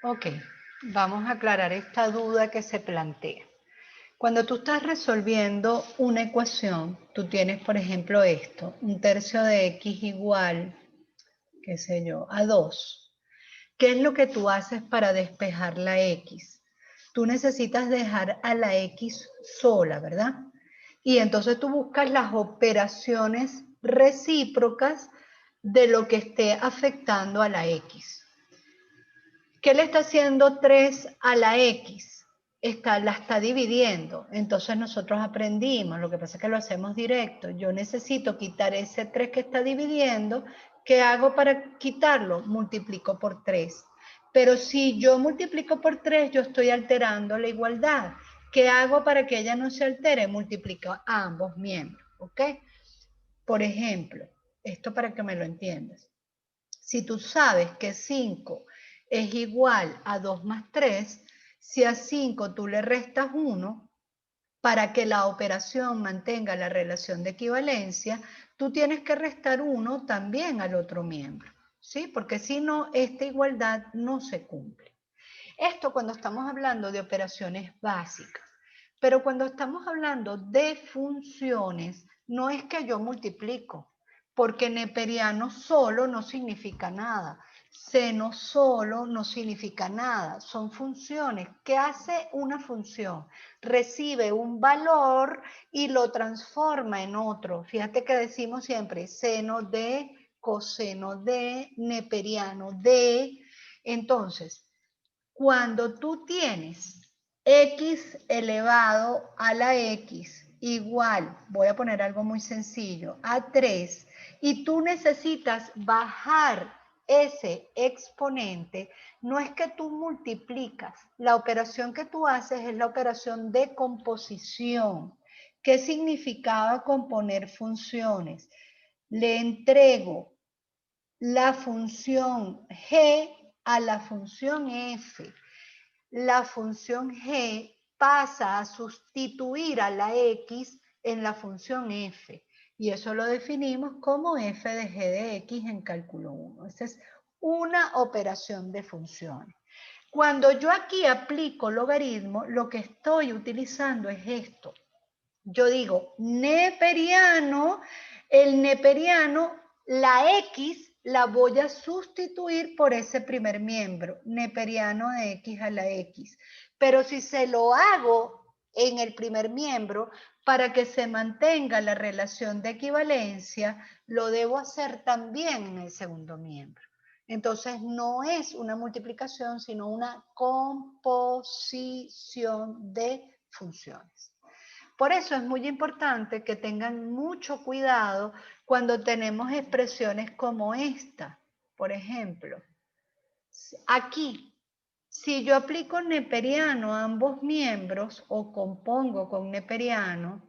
Ok, vamos a aclarar esta duda que se plantea. Cuando tú estás resolviendo una ecuación, tú tienes, por ejemplo, esto, 1/3 de x igual, qué sé yo, a 2. ¿Qué es lo que tú haces para despejar la x? Tú necesitas dejar a la x sola, ¿verdad? Y entonces tú buscas las operaciones recíprocas de lo que esté afectando a la x. ¿Qué le está haciendo 3 a la x? La está dividiendo. Entonces nosotros aprendimos, lo que pasa es que lo hacemos directo. Yo necesito quitar ese 3 que está dividiendo. ¿Qué hago para quitarlo? Multiplico por 3. Pero si yo multiplico por 3, yo estoy alterando la igualdad. ¿Qué hago para que ella no se altere? Multiplico a ambos miembros, ¿ok? Por ejemplo, esto para que me lo entiendas. Si tú sabes que 5 es igual a 2 más 3, si a 5 tú le restas 1, para que la operación mantenga la relación de equivalencia, tú tienes que restar 1 también al otro miembro, ¿sí? Porque si no, esta igualdad no se cumple. Esto cuando estamos hablando de operaciones básicas. Pero cuando estamos hablando de funciones, no es que yo multiplico, porque neperiano solo no significa nada. Seno solo no significa nada. Son funciones. ¿Qué hace una función? Recibe un valor y lo transforma en otro. Fíjate que decimos siempre seno de, coseno de, neperiano de. Entonces, cuando tú tienes x elevado a la x igual, voy a poner algo muy sencillo, a 3, y tú necesitas bajar ese exponente, no es que tú multiplicas, la operación que tú haces es la operación de composición. ¿Qué significaba componer funciones? Le entrego la función g a la función f. La función g pasa a sustituir a la x en la función f. Y eso lo definimos como f de g de x en cálculo 1. Esa es una operación de funciones. Cuando yo aquí aplico logaritmo, lo que estoy utilizando es esto. Yo digo neperiano, el neperiano, la x la voy a sustituir por ese primer miembro, neperiano de x a la x. Pero si se lo hago en el primer miembro, para que se mantenga la relación de equivalencia, lo debo hacer también en el segundo miembro. Entonces no es una multiplicación, sino una composición de funciones. Por eso es muy importante que tengan mucho cuidado cuando tenemos expresiones como esta. Por ejemplo, aquí, si yo aplico neperiano a ambos miembros o compongo con neperiano,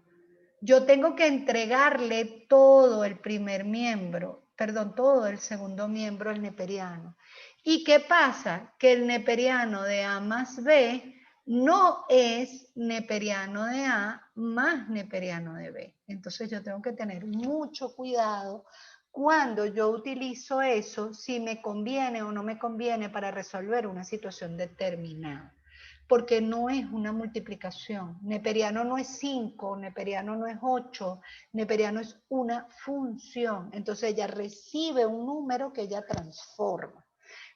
yo tengo que entregarle todo el primer miembro, perdón, todo el segundo miembro al neperiano. ¿Y qué pasa? Que el neperiano de A más B no es neperiano de A más neperiano de B. Entonces yo tengo que tener mucho cuidado cuando yo utilizo eso, si me conviene o no me conviene para resolver una situación determinada. Porque no es una multiplicación. Neperiano no es 5, neperiano no es 8, neperiano es una función. Entonces ella recibe un número que ella transforma.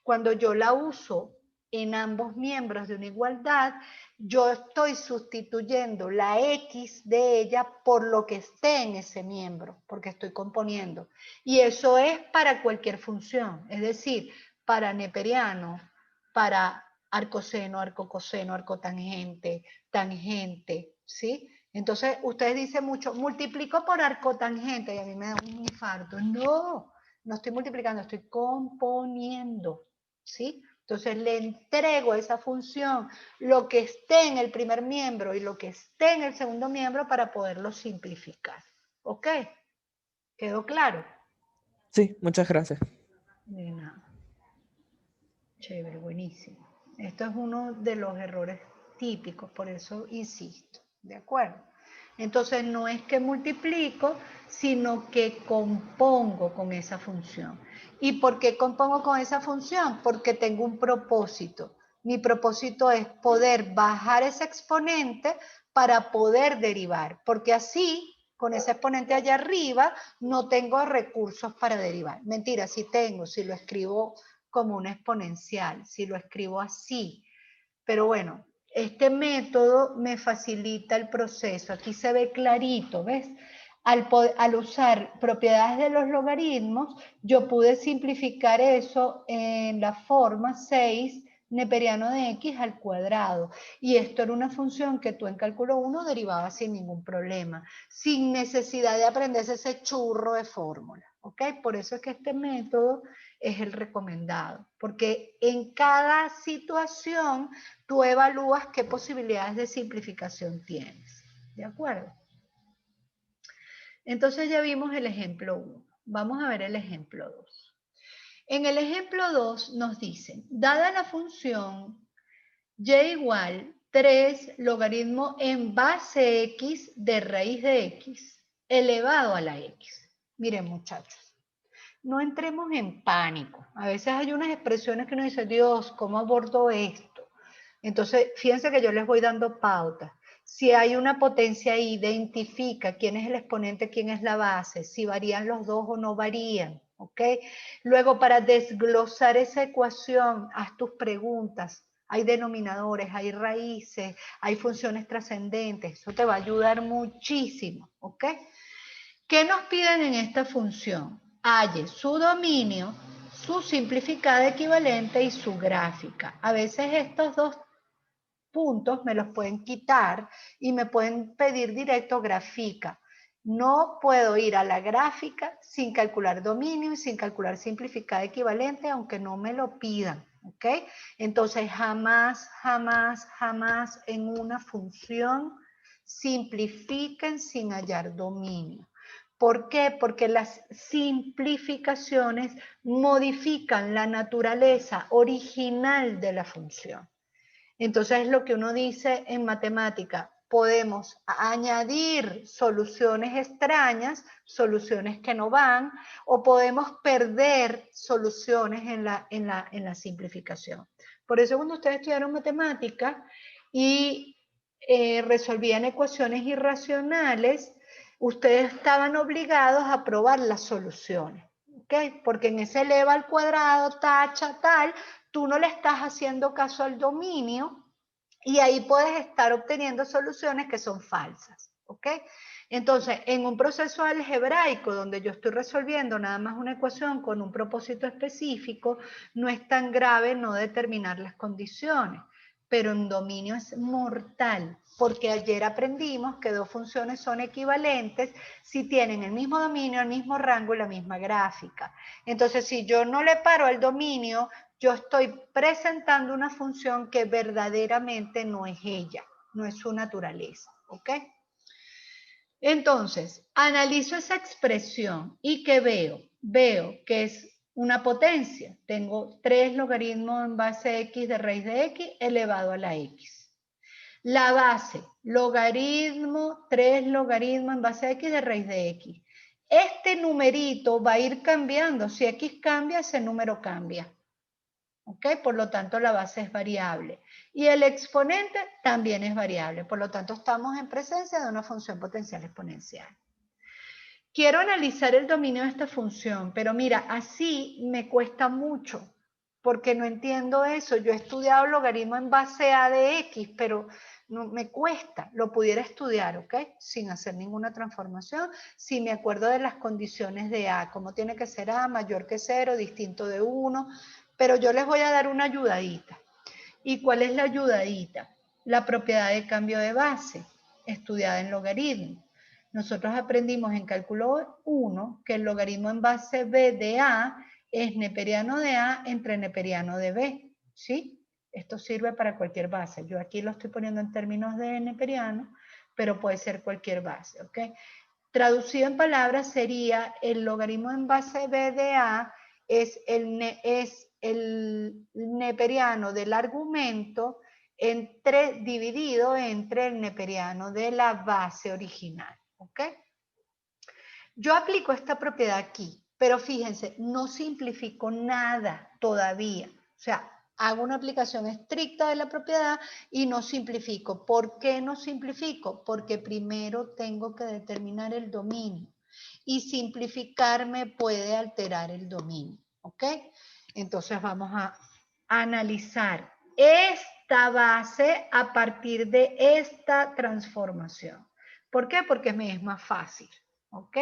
Cuando yo la uso en ambos miembros de una igualdad, yo estoy sustituyendo la x de ella por lo que esté en ese miembro, porque estoy componiendo. Y eso es para cualquier función, es decir, para neperiano, para arcoseno, arcocoseno, arcotangente, tangente, ¿sí? Entonces, ustedes dicen mucho, multiplico por arcotangente, y a mí me da un infarto. No, no estoy multiplicando, estoy componiendo, ¿sí? Entonces le entrego esa función, lo que esté en el primer miembro y lo que esté en el segundo miembro para poderlo simplificar. ¿Ok? ¿Quedó claro? Sí, muchas gracias. De nada. Chévere, buenísimo. Esto es uno de los errores típicos, por eso insisto, ¿de acuerdo? Entonces no es que multiplico, sino que compongo con esa función. ¿Y por qué compongo con esa función? Porque tengo un propósito. Mi propósito es poder bajar ese exponente para poder derivar, porque así, con ese exponente allá arriba, no tengo recursos para derivar. Mentira, sí tengo, si lo escribo como una exponencial, si lo escribo así. Pero bueno, este método me facilita el proceso. Aquí se ve clarito, ¿ves? Al usar propiedades de los logaritmos, yo pude simplificar eso en la forma 6 neperiano de x al cuadrado. Y esto era una función que tú en cálculo 1 derivabas sin ningún problema, sin necesidad de aprenderse ese churro de fórmula. ¿Ok? Por eso es que este método es el recomendado, porque en cada situación tú evalúas qué posibilidades de simplificación tienes. ¿De acuerdo? Entonces ya vimos el ejemplo 1. Vamos a ver el ejemplo 2. En el ejemplo 2 nos dicen, dada la función y igual 3 logaritmo en base x de raíz de x elevado a la x. Miren, muchachos, no entremos en pánico. A veces hay unas expresiones que uno dice, Dios, ¿cómo abordo esto? Entonces, fíjense que yo les voy dando pautas. Si hay una potencia ahí, identifica quién es el exponente, quién es la base, si varían los dos o no varían, ¿ok? Luego, para desglosar esa ecuación, haz tus preguntas. Hay denominadores, hay raíces, hay funciones trascendentes. Eso te va a ayudar muchísimo, ¿ok? ¿Qué nos piden en esta función? Halle su dominio, su simplificada equivalente y su gráfica. A veces estos dos puntos me los pueden quitar y me pueden pedir directo gráfica. No puedo ir a la gráfica sin calcular dominio y sin calcular simplificada equivalente, aunque no me lo pidan. ¿Ok? Entonces, jamás, jamás, jamás en una función simplifiquen sin hallar dominio. ¿Por qué? Porque las simplificaciones modifican la naturaleza original de la función. Entonces es lo que uno dice en matemática, podemos añadir soluciones extrañas, soluciones que no van, o podemos perder soluciones en la simplificación. Por eso cuando ustedes estudiaron matemática y resolvían ecuaciones irracionales, ustedes estaban obligados a probar las soluciones. ¿Okay? Porque en ese eleva al cuadrado, tacha, tal, tú no le estás haciendo caso al dominio y ahí puedes estar obteniendo soluciones que son falsas. ¿Ok? Entonces, en un proceso algebraico donde yo estoy resolviendo nada más una ecuación con un propósito específico, no es tan grave no determinar las condiciones, pero en dominio es mortal, porque ayer aprendimos que dos funciones son equivalentes si tienen el mismo dominio, el mismo rango y la misma gráfica. Entonces, si yo no le paro al dominio, yo estoy presentando una función que verdaderamente no es ella, no es su naturaleza, ¿ok? Entonces, analizo esa expresión y ¿qué veo? Veo que es una potencia. Tengo 3 logaritmos en base x de raíz de x elevado a la x. La base, logaritmo, 3 logaritmos en base a x de raíz de x. Este numerito va a ir cambiando. Si x cambia, ese número cambia. ¿Ok? Por lo tanto, la base es variable. Y el exponente también es variable. Por lo tanto, estamos en presencia de una función potencial exponencial. Quiero analizar el dominio de esta función, pero mira, así me cuesta mucho, porque no entiendo eso. Yo he estudiado logaritmo en base a de x, pero no me cuesta. Lo pudiera estudiar, ¿ok? Sin hacer ninguna transformación, si me acuerdo de las condiciones de a, como tiene que ser a mayor que 0, distinto de 1, pero yo les voy a dar una ayudadita. ¿Y cuál es la ayudadita? La propiedad de cambio de base, estudiada en logaritmo. Nosotros aprendimos en cálculo 1 que el logaritmo en base b de a es neperiano de a entre neperiano de b, ¿sí? Esto sirve para cualquier base. Yo aquí lo estoy poniendo en términos de neperiano, pero puede ser cualquier base, ¿ok? Traducido en palabras sería el logaritmo en base b de a es el neperiano del argumento dividido entre el neperiano de la base original. ¿Ok? Yo aplico esta propiedad aquí, pero fíjense, no simplifico nada todavía. O sea, Hago una aplicación estricta de la propiedad y no simplifico. ¿Por qué no simplifico? Porque primero tengo que determinar el dominio. Y simplificar me puede alterar el dominio. ¿Ok? Entonces vamos a analizar esta base a partir de esta transformación. ¿Por qué? Porque me es más fácil. ¿Ok?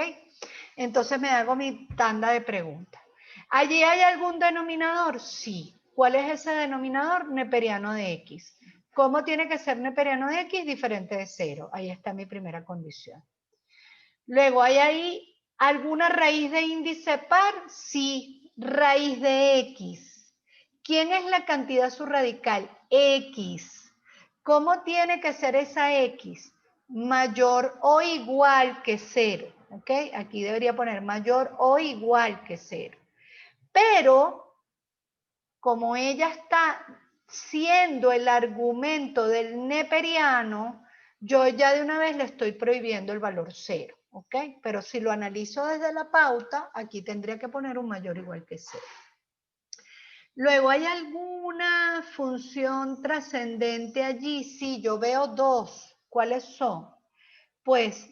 Entonces me hago mi tanda de preguntas. ¿Allí hay algún denominador? Sí. ¿Cuál es ese denominador? Neperiano de X. ¿Cómo tiene que ser neperiano de X? Diferente de 0. Ahí está mi primera condición. Luego, ¿hay ahí alguna raíz de índice par? Sí, raíz de X. ¿Quién es la cantidad subradical? X. ¿Cómo tiene que ser esa X? Mayor o igual que 0. ¿Ok? Aquí debería poner mayor o igual que 0. Pero, como ella está siendo el argumento del neperiano, yo ya de una vez le estoy prohibiendo el valor 0. ¿Ok? Pero si lo analizo desde la pauta, aquí tendría que poner un mayor o igual que 0. Luego, ¿hay alguna función trascendente allí? Sí, yo veo dos. ¿Cuáles son? Pues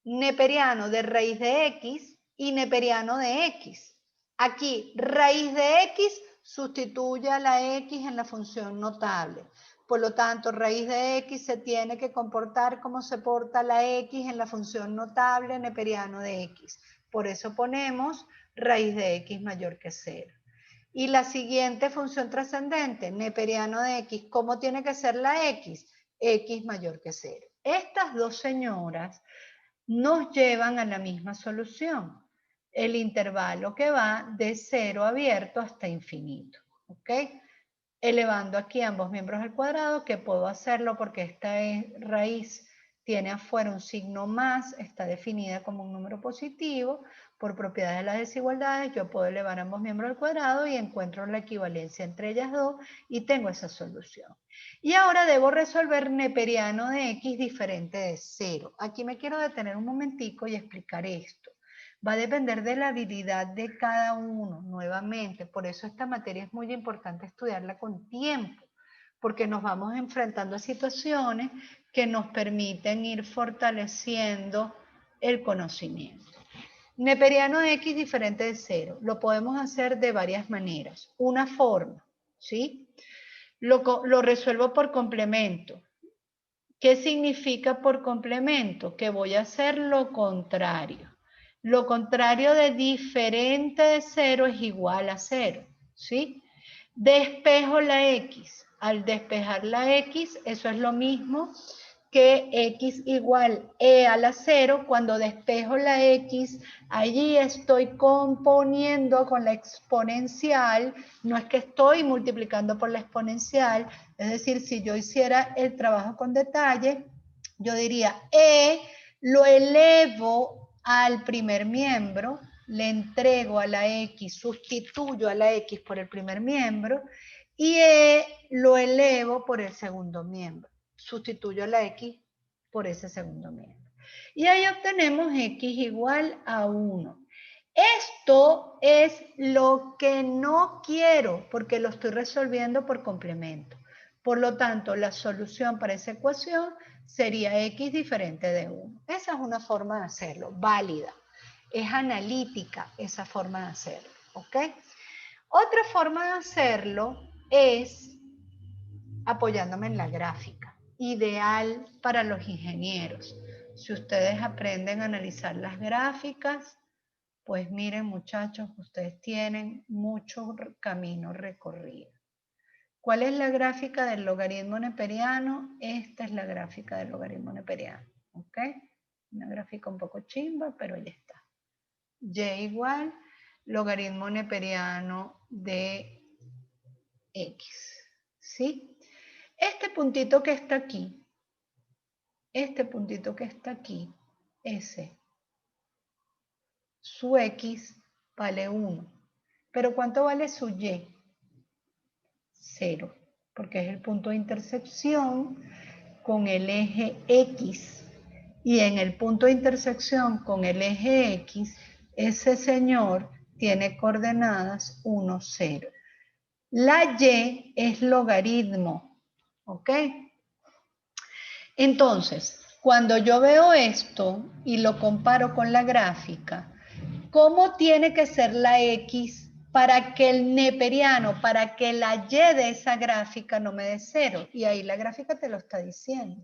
neperiano de raíz de X y neperiano de X. Aquí, raíz de X sustituye a la X en la función notable. Por lo tanto, raíz de X se tiene que comportar como se porta la X en la función notable neperiano de X. Por eso ponemos raíz de X mayor que 0. Y la siguiente función trascendente, neperiano de X, ¿cómo tiene que ser la X? X mayor que 0. Estas dos señoras nos llevan a la misma solución. El intervalo que va de 0 abierto hasta infinito. ¿Ok? Elevando aquí ambos miembros al cuadrado, que puedo hacerlo porque esta raíz tiene afuera un signo más, está definida como un número positivo. Por propiedades de las desigualdades, yo puedo elevar ambos miembros al cuadrado y encuentro la equivalencia entre ellas dos y tengo esa solución. Y ahora debo resolver neperiano de X diferente de 0. Aquí me quiero detener un momentico y explicar esto. Va a depender de la habilidad de cada uno, nuevamente. Por eso esta materia es muy importante estudiarla con tiempo, porque nos vamos enfrentando a situaciones que nos permiten ir fortaleciendo el conocimiento. Neperiano de X diferente de 0. Lo podemos hacer de varias maneras. Una forma, ¿sí? Lo resuelvo por complemento. ¿Qué significa por complemento? Que voy a hacer lo contrario. Lo contrario de diferente de 0 es igual a 0, ¿sí? Despejo la X. Al despejar la X, eso es lo mismo que X igual E a la 0. Cuando despejo la X, allí estoy componiendo con la exponencial. No es que estoy multiplicando por la exponencial. Es decir, si yo hiciera el trabajo con detalle, yo diría E lo elevo al primer miembro, le entrego a la X, sustituyo a la X por el primer miembro, y E lo elevo por el segundo miembro. Sustituyo a la X por ese segundo miembro. Y ahí obtenemos X igual a 1. Esto es lo que no quiero porque lo estoy resolviendo por complemento. Por lo tanto, la solución para esa ecuación sería X diferente de 1. Esa es una forma de hacerlo, válida. Es analítica esa forma de hacerlo, ¿ok? Otra forma de hacerlo es apoyándome en la gráfica, ideal para los ingenieros. Si ustedes aprenden a analizar las gráficas, pues miren muchachos, ustedes tienen mucho camino recorrido. ¿Cuál es la gráfica del logaritmo neperiano? Esta es la gráfica del logaritmo neperiano, ¿ok? Una gráfica un poco chimba, pero ya está. Y igual logaritmo neperiano de X, ¿sí? Este puntito que está aquí, ese, su X vale 1. ¿Pero cuánto vale su Y? 0, porque es el punto de intersección con el eje X. Y en el punto de intersección con el eje X, ese señor tiene coordenadas 1, 0. La Y es logaritmo, ¿ok? Entonces, cuando yo veo esto y lo comparo con la gráfica, ¿cómo tiene que ser la X para que el neperiano, para que la Y de esa gráfica no me dé 0? Y ahí la gráfica te lo está diciendo.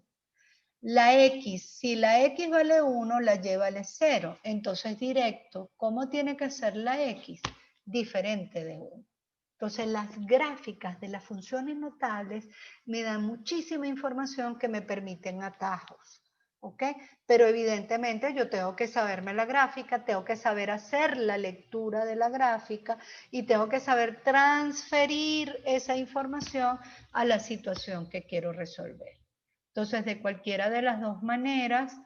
La X, si la X vale 1, la Y vale 0. Entonces, directo, ¿cómo tiene que ser la X? Diferente de 1. Entonces, las gráficas de las funciones notables me dan muchísima información que me permiten atajos. ¿Ok? Pero evidentemente yo tengo que saberme la gráfica, tengo que saber hacer la lectura de la gráfica y tengo que saber transferir esa información a la situación que quiero resolver. Entonces, de cualquiera de las dos maneras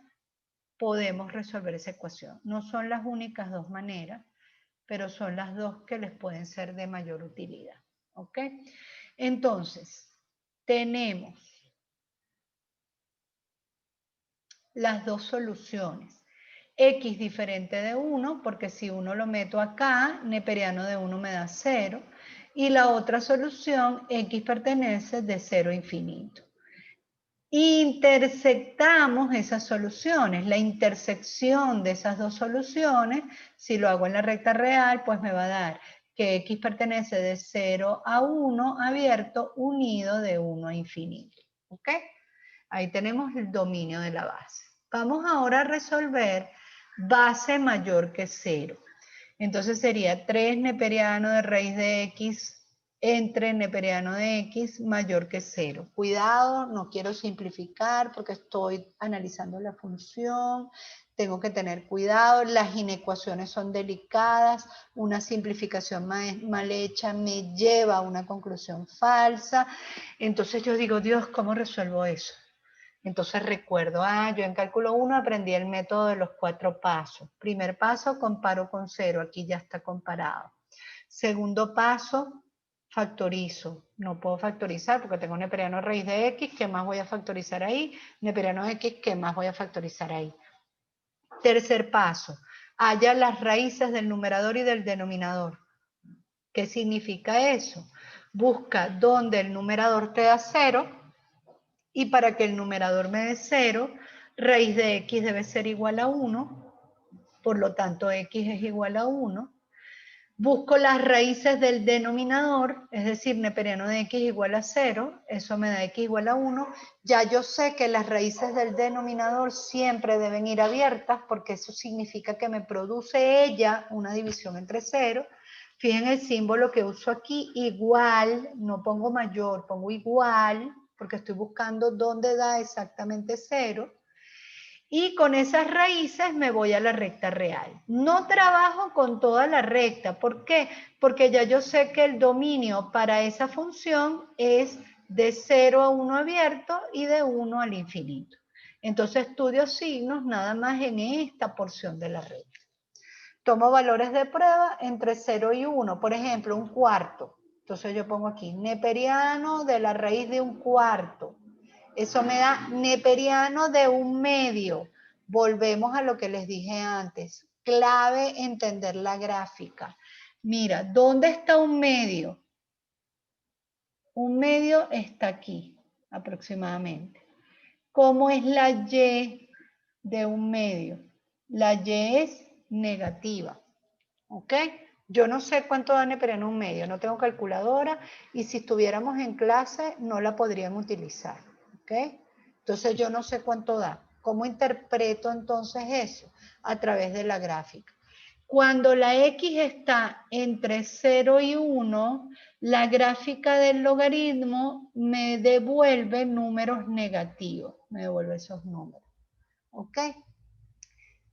podemos resolver esa ecuación. No son las únicas dos maneras, pero son las dos que les pueden ser de mayor utilidad. ¿Ok? Entonces, tenemos las dos soluciones. X diferente de 1, porque si 1 lo meto acá, neperiano de 1 me da 0. Y la otra solución, X pertenece de 0 a infinito. Intersectamos esas soluciones. La intersección de esas dos soluciones, si lo hago en la recta real, pues me va a dar que X pertenece de 0 a 1 abierto unido de 1 a infinito. ¿Ok? Ahí tenemos el dominio de la base. Vamos ahora a resolver base mayor que 0. Entonces sería 3 neperiano de raíz de X entre neperiano de X mayor que 0. Cuidado, no quiero simplificar porque estoy analizando la función. Tengo que tener cuidado, las inecuaciones son delicadas, una simplificación mal hecha me lleva a una conclusión falsa. Entonces yo digo, Dios, ¿cómo resuelvo eso? Entonces recuerdo, yo en cálculo 1 aprendí el método de los 4 pasos. Primer paso, comparo con 0, aquí ya está comparado. Segundo paso, factorizo. No puedo factorizar porque tengo neperiano raíz de X, ¿qué más voy a factorizar ahí? Neperiano de X, ¿qué más voy a factorizar ahí? Tercer paso, halla las raíces del numerador y del denominador. ¿Qué significa eso? Busca donde el numerador te da 0 y para que el numerador me dé 0, raíz de X debe ser igual a 1, por lo tanto X es igual a 1. Busco las raíces del denominador, es decir, neperiano de X igual a 0, eso me da X igual a 1. Ya yo sé que las raíces del denominador siempre deben ir abiertas porque eso significa que me produce ella una división entre 0. Fíjense el símbolo que uso aquí, igual, no pongo mayor, pongo igual, porque estoy buscando dónde da exactamente 0. Y con esas raíces me voy a la recta real. No trabajo con toda la recta. ¿Por qué? Porque ya yo sé que el dominio para esa función es de 0 a 1 abierto y de 1 al infinito. Entonces estudio signos nada más en esta porción de la recta. Tomo valores de prueba entre 0 y 1. Por ejemplo, un cuarto. Entonces yo pongo aquí neperiano de la raíz de un cuarto. Eso me da neperiano de un medio. Volvemos a lo que les dije antes. Clave entender la gráfica. Mira, ¿dónde está un medio? Un medio está aquí, aproximadamente. ¿Cómo es la Y de un medio? La Y es negativa. ¿Ok? Yo no sé cuánto da neperiano un medio, no tengo calculadora y si estuviéramos en clase no la podrían utilizar. ¿Ok? Entonces yo no sé cuánto da. ¿Cómo interpreto entonces eso? A través de la gráfica. Cuando la X está entre 0 y 1, la gráfica del logaritmo me devuelve números negativos. Me devuelve esos números. ¿Ok?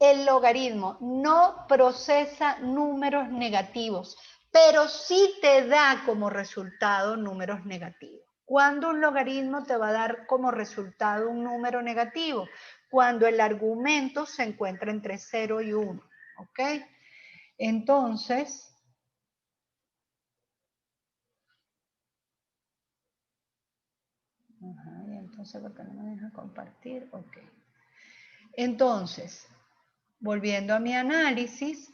El logaritmo no procesa números negativos, pero sí te da como resultado números negativos. ¿Cuándo un logaritmo te va a dar como resultado un número negativo? Cuando el argumento se encuentra entre 0 y 1. ¿Ok? Entonces, ¿y entonces por qué no me deja compartir? Ok. Entonces, volviendo a mi análisis,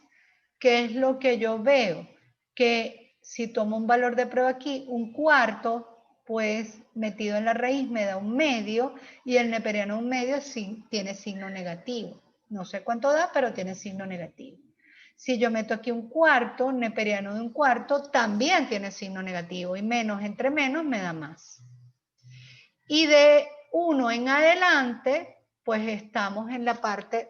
¿qué es lo que yo veo? Que Si tomo un valor de prueba aquí, 1/4, pues metido en la raíz me da 1/2 y el neperiano 1/2 sí, tiene signo negativo. No sé cuánto da, pero tiene signo negativo. Si yo meto aquí 1/4, neperiano de 1/4 también tiene signo negativo y menos entre menos me da más. Y de 1 en adelante, pues estamos en la parte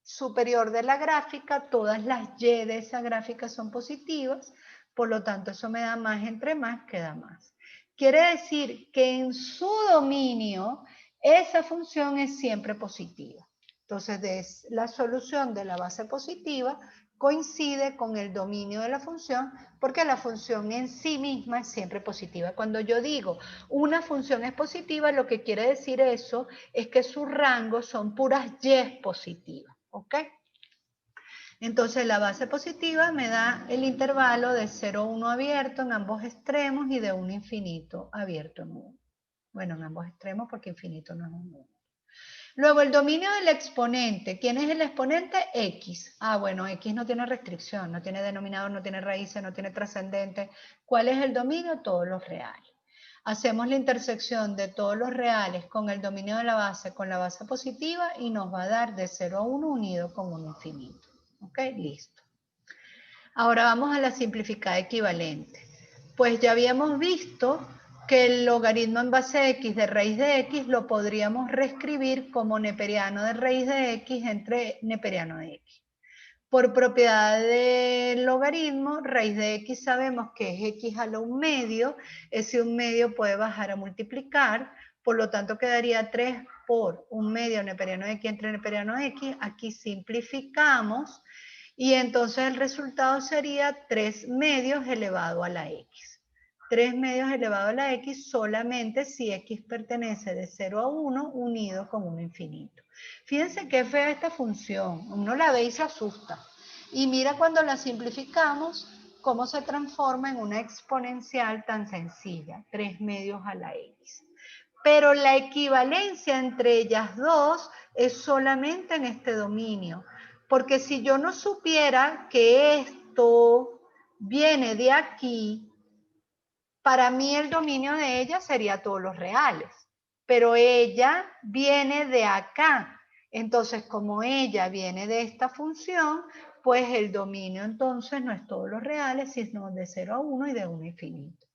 superior de la gráfica, todas las y de esa gráfica son positivas, por lo tanto eso me da más entre más que da más. Quiere decir que en su dominio esa función es siempre positiva. Entonces la solución de la base positiva coincide con el dominio de la función porque la función en sí misma es siempre positiva. Cuando yo digo una función es positiva, lo que quiere decir eso es que su rango son puras y positivas. ¿Ok? Entonces la base positiva me da el intervalo de 0 a 1 abierto en ambos extremos y de 1 infinito abierto en 1. Bueno, en ambos extremos porque infinito no es un 1. Luego el dominio del exponente. ¿Quién es el exponente? X. Ah, bueno, X no tiene restricción, no tiene denominador, no tiene raíces, no tiene trascendente. ¿Cuál es el dominio? Todos los reales. Hacemos la intersección de todos los reales con el dominio de la base, con la base positiva y nos va a dar de 0 a 1 unido con 1 infinito. ¿Ok? Listo. Ahora vamos a la simplificada equivalente. Pues ya habíamos visto que el logaritmo en base a x de raíz de x lo podríamos reescribir como neperiano de raíz de x entre neperiano de x. Por propiedad del logaritmo, raíz de x sabemos que es x a la 1/2, ese 1/2 puede bajar a multiplicar, por lo tanto quedaría 3 por 1/2 neperiano de x entre neperiano de x, aquí simplificamos, y entonces el resultado sería 3/2 elevado a la x. 3/2 elevado a la x solamente si x pertenece de 0 a 1 unido con 1 infinito. Fíjense qué fea esta función, uno la ve y se asusta. Y mira cuando la simplificamos, cómo se transforma en una exponencial tan sencilla, 3/2 a la x. Pero la equivalencia entre ellas dos es solamente en este dominio. Porque si yo no supiera que esto viene de aquí, para mí el dominio de ella sería todos los reales. Pero ella viene de acá. Entonces, como ella viene de esta función, pues el dominio entonces no es todos los reales, sino de 0 a 1 y de 1 a infinito.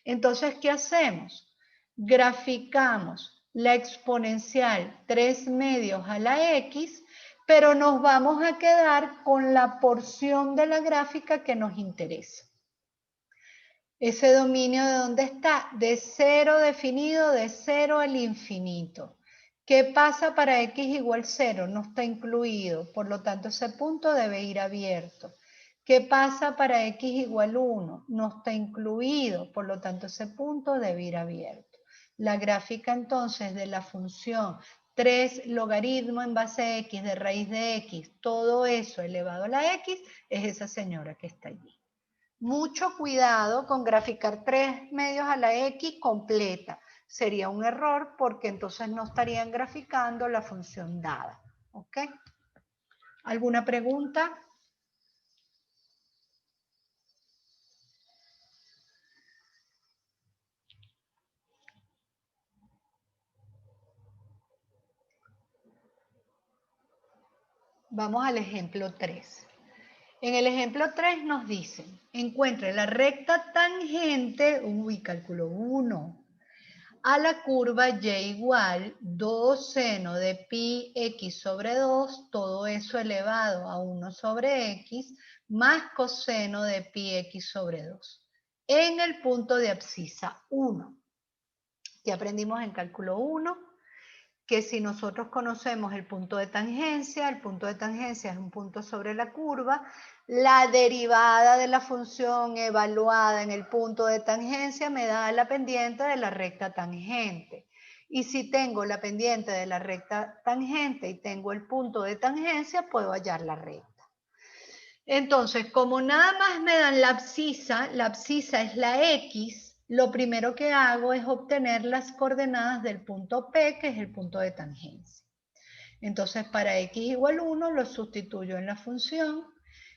Entonces, ¿qué hacemos? Graficamos la exponencial 3/2 a la x, pero nos vamos a quedar con la porción de la gráfica que nos interesa. Ese dominio de dónde está, de 0 definido, de 0 al infinito. ¿Qué pasa para x igual 0? No está incluido, por lo tanto ese punto debe ir abierto. ¿Qué pasa para x igual 1? No está incluido, por lo tanto ese punto debe ir abierto. La gráfica entonces de la función 3 logaritmo en base a x de raíz de x, todo eso elevado a la x, es esa señora que está allí. Mucho cuidado con graficar 3/2 a la x completa. Sería un error porque entonces no estarían graficando la función dada. ¿Ok? ¿Alguna pregunta? Vamos al ejemplo 3. En el ejemplo 3 nos dicen, encuentre la recta tangente, cálculo 1, a la curva y igual 2 seno de pi x sobre 2, todo eso elevado a 1 sobre x, más coseno de pi x sobre 2, en el punto de abscisa 1. Ya aprendimos en cálculo 1 que si nosotros conocemos el punto de tangencia es un punto sobre la curva, la derivada de la función evaluada en el punto de tangencia me da la pendiente de la recta tangente. Y si tengo la pendiente de la recta tangente y tengo el punto de tangencia, puedo hallar la recta. Entonces, como nada más me dan la abscisa es la X, lo primero que hago es obtener las coordenadas del punto P, que es el punto de tangencia. Entonces, para X igual 1, lo sustituyo en la función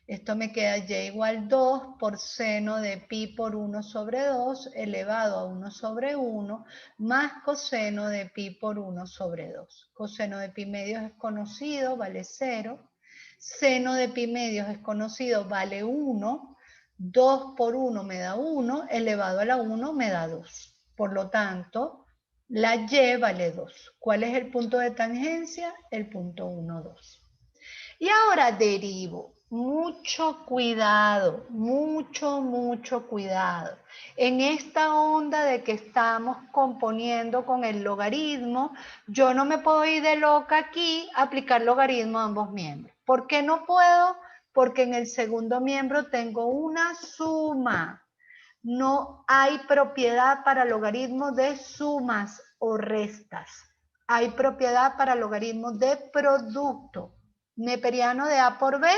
Esto me queda y igual 2 por seno de pi por 1 sobre 2 elevado a 1 sobre 1 más coseno de pi por 1 sobre 2. Coseno de pi medios es conocido, vale 0. Seno de pi medios es conocido, vale 1. 2 por 1 me da 1, elevado a la 1 me da 2. Por lo tanto, la y vale 2. ¿Cuál es el punto de tangencia? El punto 1, 2. Y ahora derivo. Mucho cuidado, mucho cuidado. En esta onda de que estamos componiendo con el logaritmo, yo no me puedo ir de loca aquí a aplicar logaritmo a ambos miembros. ¿Por qué no puedo? Porque en el segundo miembro tengo una suma. No hay propiedad para logaritmos de sumas o restas. Hay propiedad para logaritmos de producto. Neperiano de A por B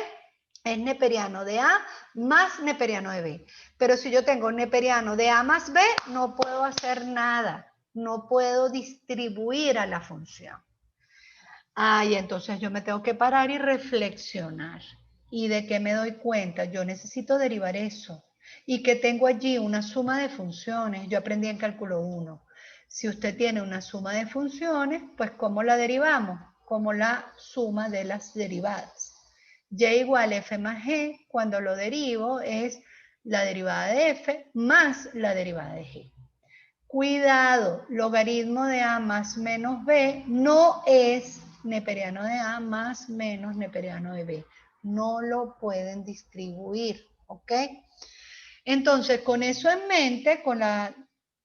es neperiano de A más neperiano de B. Pero si yo tengo neperiano de A más B, no puedo hacer nada. No puedo distribuir a la función. Y entonces yo me tengo que parar y reflexionar. ¿Y de qué me doy cuenta? Yo necesito derivar eso. Y que tengo allí una suma de funciones. Yo aprendí en cálculo 1. Si usted tiene una suma de funciones, pues ¿cómo la derivamos? Como la suma de las derivadas. Y igual f más g, cuando lo derivo, es la derivada de f más la derivada de g. Cuidado, logaritmo de a más menos b no es neperiano de a más menos neperiano de b. No lo pueden distribuir, ¿ok? Entonces, con eso en mente, con la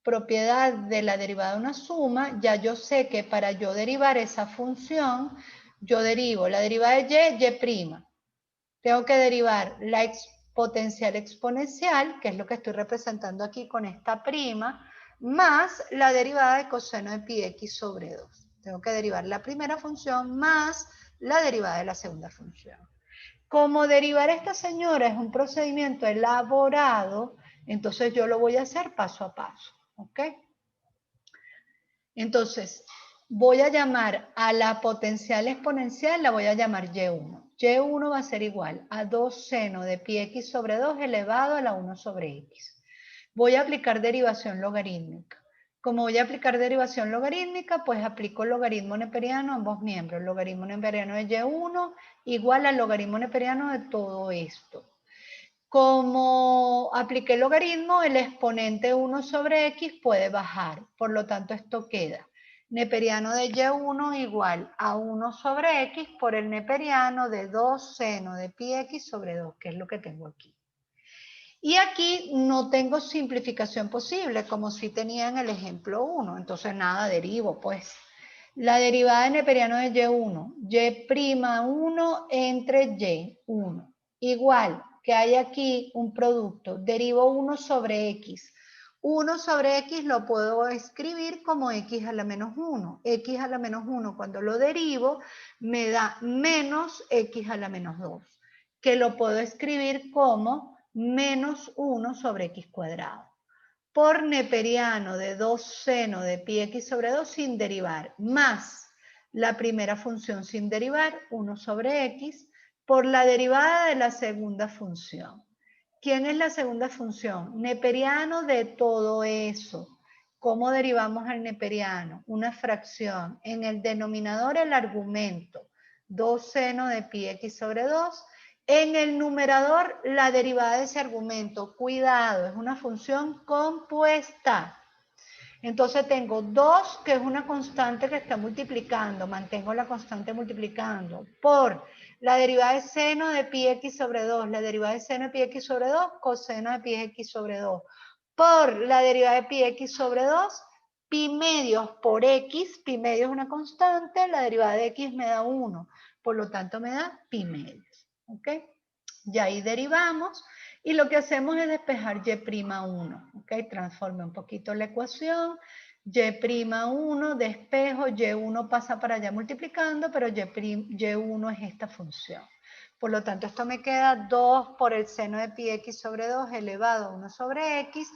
propiedad de la derivada de una suma, ya yo sé que para yo derivar esa función, yo derivo la derivada de y'. Tengo que derivar la potencial exponencial, que es lo que estoy representando aquí con esta prima, más la derivada de coseno de pi x sobre 2. Tengo que derivar la primera función más la derivada de la segunda función. Como derivar esta señora es un procedimiento elaborado, entonces yo lo voy a hacer paso a paso, ¿ok? Entonces, voy a llamar a la potencial exponencial, la voy a llamar y1. Y1 va a ser igual a 2 seno de pi x sobre 2 elevado a la 1 sobre x. Voy a aplicar derivación logarítmica. Como voy a aplicar derivación logarítmica, pues aplico logaritmo neperiano a ambos miembros. Logaritmo neperiano de y1 igual al logaritmo neperiano de todo esto. Como apliqué logaritmo, el exponente 1 sobre x puede bajar. Por lo tanto, esto queda neperiano de y1 igual a 1 sobre x por el neperiano de 2 seno de pi x sobre 2, que es lo que tengo aquí. Y aquí no tengo simplificación posible, como si tenía en el ejemplo 1. Entonces, nada, derivo, pues. La derivada de neperiano de y1, y'1 entre y1, igual que hay aquí un producto, derivo 1 sobre x. 1 sobre x lo puedo escribir como x a la menos 1. X a la menos 1 cuando lo derivo me da menos x a la menos 2, que lo puedo escribir como menos 1 sobre x cuadrado. Por neperiano de 2 seno de pi x sobre 2 sin derivar, más la primera función sin derivar, 1 sobre x, por la derivada de la segunda función. ¿Quién es la segunda función? Neperiano de todo eso. ¿Cómo derivamos al neperiano? Una fracción. En el denominador el argumento, 2 seno de pi x sobre 2. En el numerador, la derivada de ese argumento. Cuidado, es una función compuesta. Entonces tengo 2, que es una constante que está multiplicando. Mantengo la constante multiplicando. Por la derivada de seno de pi x sobre 2. La derivada de seno de pi x sobre 2, coseno de pi x sobre 2. Por la derivada de pi x sobre 2, pi medios por x. Pi medios es una constante. La derivada de x me da 1. Por lo tanto, me da pi medios. ¿Ok? Y ahí derivamos. Y lo que hacemos es despejar y'1. ¿Ok? Transforme un poquito la ecuación. Y'1, despejo. Y1 pasa para allá multiplicando, pero y1 es esta función. Por lo tanto, esto me queda 2 por el seno de pi x sobre 2 elevado a 1 sobre x.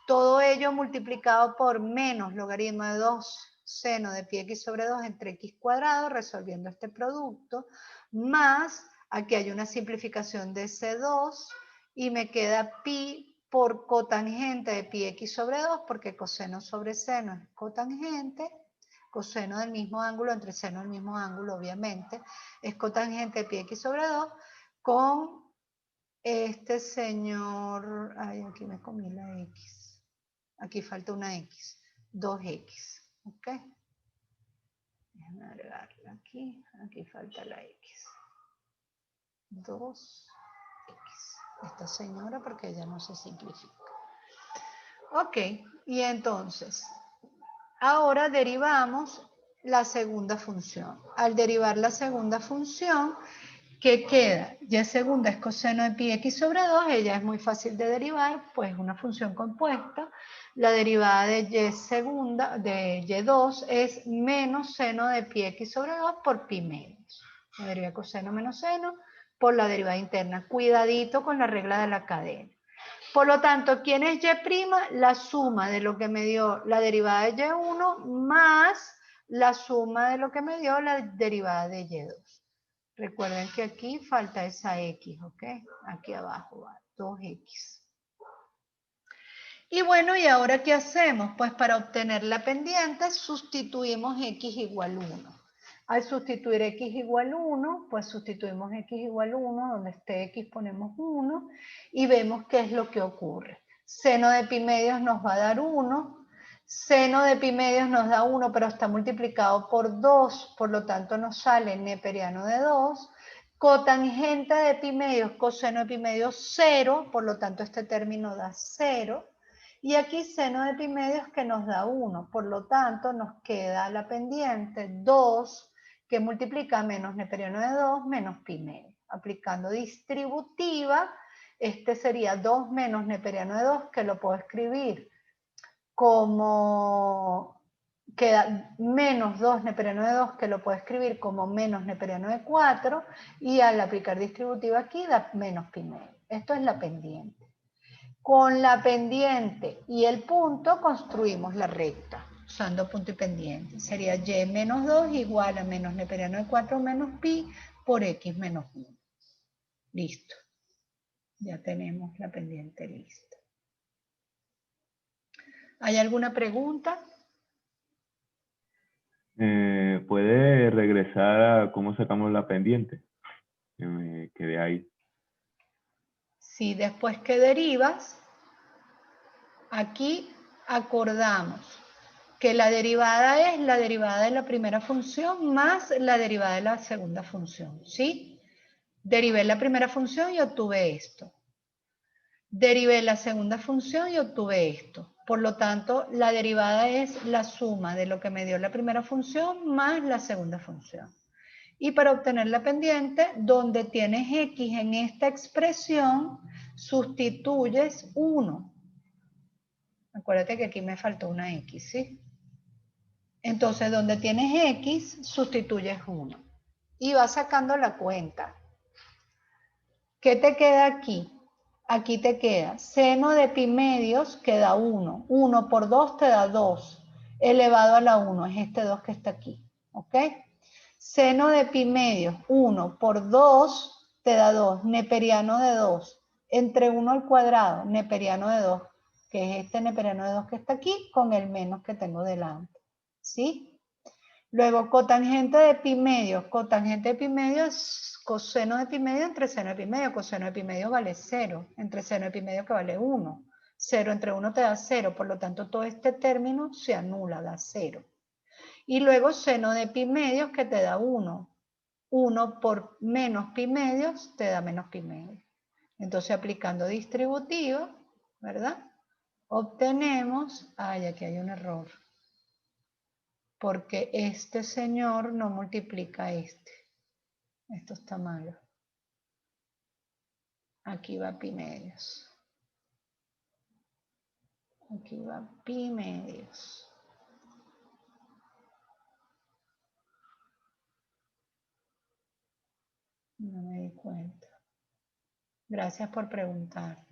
Todo ello multiplicado por menos logaritmo de 2 seno de pi x sobre 2 entre x cuadrado, resolviendo este producto, más Aquí hay una simplificación de C2 y me queda pi por cotangente de pi x sobre 2, porque coseno sobre seno es cotangente, coseno del mismo ángulo entre seno del mismo ángulo, obviamente, es cotangente de pi x sobre 2 con este señor, ay, aquí me comí la x, aquí falta una x, 2x, ¿ok? Déjame agregarla aquí, aquí falta la x, 2x, esta señora porque ella no se simplifica. Ok, y entonces, ahora derivamos la segunda función. Al derivar la segunda función, ¿qué queda? Y segunda es coseno de pi x sobre 2, ella es muy fácil de derivar, pues una función compuesta. La derivada de y segunda, de y2 es menos seno de pi x sobre 2 por pi medios. La deriva de coseno menos seno por la derivada interna. Cuidadito con la regla de la cadena. Por lo tanto, ¿quién es y'? La suma de lo que me dio la derivada de y1 más la suma de lo que me dio la derivada de y2. Recuerden que aquí falta esa x, ¿ok? Aquí abajo va, 2x. Y bueno, ¿y ahora qué hacemos? Pues para obtener la pendiente sustituimos x igual 1. Al sustituir x igual 1, pues sustituimos x igual 1, donde esté x ponemos 1, y vemos qué es lo que ocurre. Seno de pi medios nos va a dar 1, seno de pi medios nos da 1, pero está multiplicado por 2, por lo tanto nos sale neperiano de 2, cotangente de pi medios, coseno de pi medios 0, por lo tanto este término da 0, y aquí seno de pi medios que nos da 1, por lo tanto nos queda la pendiente 2, que multiplica menos neperiano de 2 menos pi medios. Aplicando distributiva, este sería 2 menos neperiano de 2, que lo puedo escribir como, queda menos 2 neperiano de 2, que lo puedo escribir como menos neperiano de 4, y al aplicar distributiva aquí da menos pi medios. Esto es la pendiente. Con la pendiente y el punto construimos la recta, usando punto y pendiente. Sería y menos 2 igual a menos neperiano de 4 menos pi por x menos 1. Listo. Ya tenemos la pendiente lista. ¿Hay alguna pregunta? ¿Puede regresar a cómo sacamos la pendiente? Que me quedé ahí. Si después que derivas, aquí acordamos que la derivada es la derivada de la primera función más la derivada de la segunda función, ¿sí? Derivé la primera función y obtuve esto. Derivé la segunda función y obtuve esto. Por lo tanto, la derivada es la suma de lo que me dio la primera función más la segunda función. Y para obtener la pendiente, donde tienes x en esta expresión, sustituyes 1. Acuérdate que aquí me faltó una x, ¿sí? Entonces, donde tienes x, sustituyes 1. Y vas sacando la cuenta. ¿Qué te queda aquí? Aquí te queda seno de pi medios, queda 1. 1 por 2 te da 2. Elevado a la 1, es este 2 que está aquí. ¿Ok? Seno de pi medios, 1 por 2 te da 2. Neperiano de 2. Entre 1 al cuadrado, neperiano de 2. Que es este neperiano de 2 que está aquí, con el menos que tengo delante. ¿Sí? Luego, cotangente de pi medios. Cotangente de pi medios es coseno de pi medio entre seno de pi medio. Coseno de pi medio vale 0. Entre seno de pi medio que vale 1. 0 entre 1 te da 0. Por lo tanto, todo este término se anula, da 0. Y luego seno de pi medios que te da 1. 1 por menos pi medios te da menos pi medios. Entonces, aplicando distributiva, ¿verdad? Obtenemos, ay, aquí hay un error. Porque este señor no multiplica este. Esto está malo. Aquí va pi medios. Aquí va pi medios. No me di cuenta. Gracias por preguntar.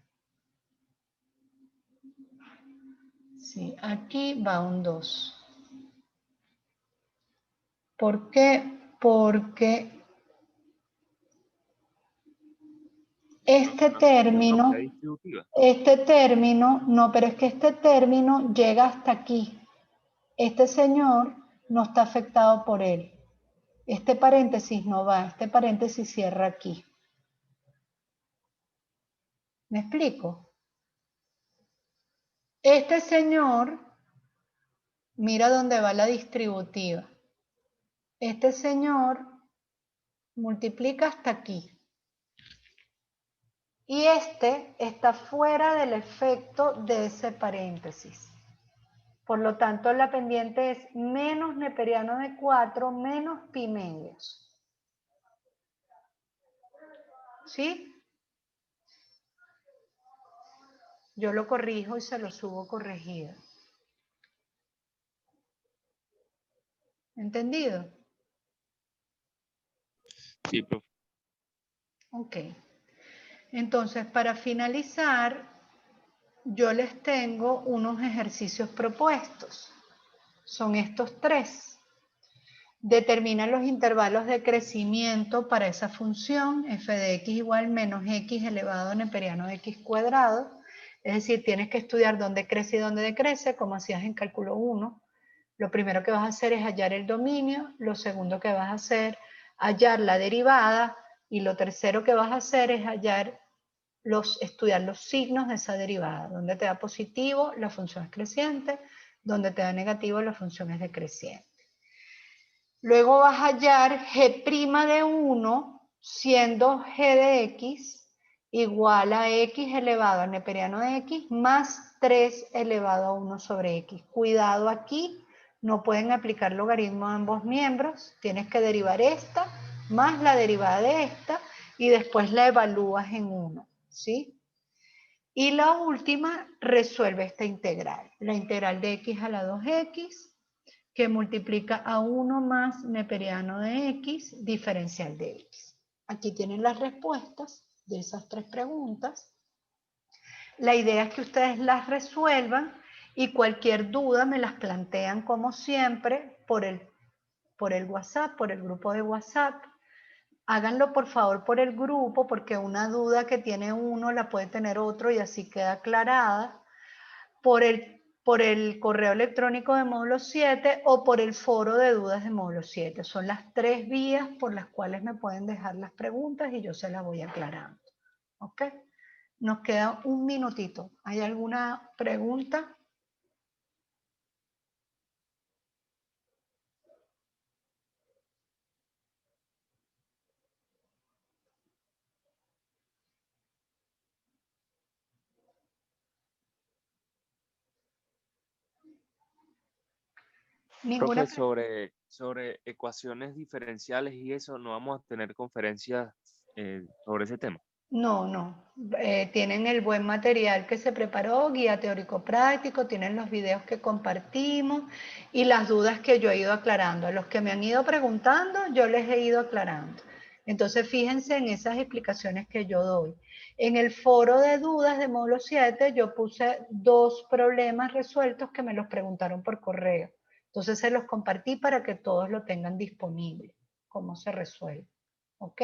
Sí, aquí va un 2. ¿Por qué? Porque Este término, no, pero es que este término llega hasta aquí. Este señor no está afectado por él. Este paréntesis no va, este paréntesis cierra aquí. ¿Me explico? Este señor, mira dónde va la distributiva. Este señor multiplica hasta aquí. Y este está fuera del efecto de ese paréntesis. Por lo tanto, la pendiente es menos neperiano de 4 menos pi medios. ¿Sí? Yo lo corrijo y se lo subo corregido. ¿Entendido? Sí, profe. Ok. Entonces, para finalizar, yo les tengo unos ejercicios propuestos. Son estos 3. Determina los intervalos de crecimiento para esa función, f de x igual menos x elevado a neperiano de x cuadrado. Es decir, tienes que estudiar dónde crece y dónde decrece, como hacías en cálculo 1. Lo primero que vas a hacer es hallar el dominio, lo segundo que vas a hacer, hallar la derivada, y lo tercero que vas a hacer es estudiar los signos de esa derivada. Donde te da positivo, la función es creciente, donde te da negativo, la función es decreciente. Luego vas a hallar g' de 1 siendo g de x igual a x elevado al neperiano de x más 3 elevado a 1 sobre x. Cuidado aquí, no pueden aplicar logaritmo a ambos miembros, tienes que derivar esta más la derivada de esta y después la evalúas en 1, ¿sí? Y la última, resuelve esta integral, la integral de x a la 2x, que multiplica a 1 más neperiano de x, diferencial de x. Aquí tienen las respuestas de esas 3 preguntas. La idea es que ustedes las resuelvan y cualquier duda me las plantean como siempre por el WhatsApp, por el grupo de WhatsApp. Háganlo por favor por el grupo porque una duda que tiene uno la puede tener otro y así queda aclarada. Por el correo electrónico de módulo 7 o por el foro de dudas de módulo 7. Son las 3 vías por las cuales me pueden dejar las preguntas y yo se las voy aclarando. ¿Ok? Nos queda un minutito. ¿Hay alguna pregunta? ¿Ninguna? Profe, sobre ecuaciones diferenciales y eso, ¿no vamos a tener conferencias sobre ese tema? No. Tienen el buen material que se preparó, guía teórico-práctico, tienen los videos que compartimos y las dudas que yo he ido aclarando. A los que me han ido preguntando, yo les he ido aclarando. Entonces, fíjense en esas explicaciones que yo doy. En el foro de dudas de módulo 7, yo puse 2 problemas resueltos que me los preguntaron por correo. Entonces, se los compartí para que todos lo tengan disponible, cómo se resuelve. ¿Ok?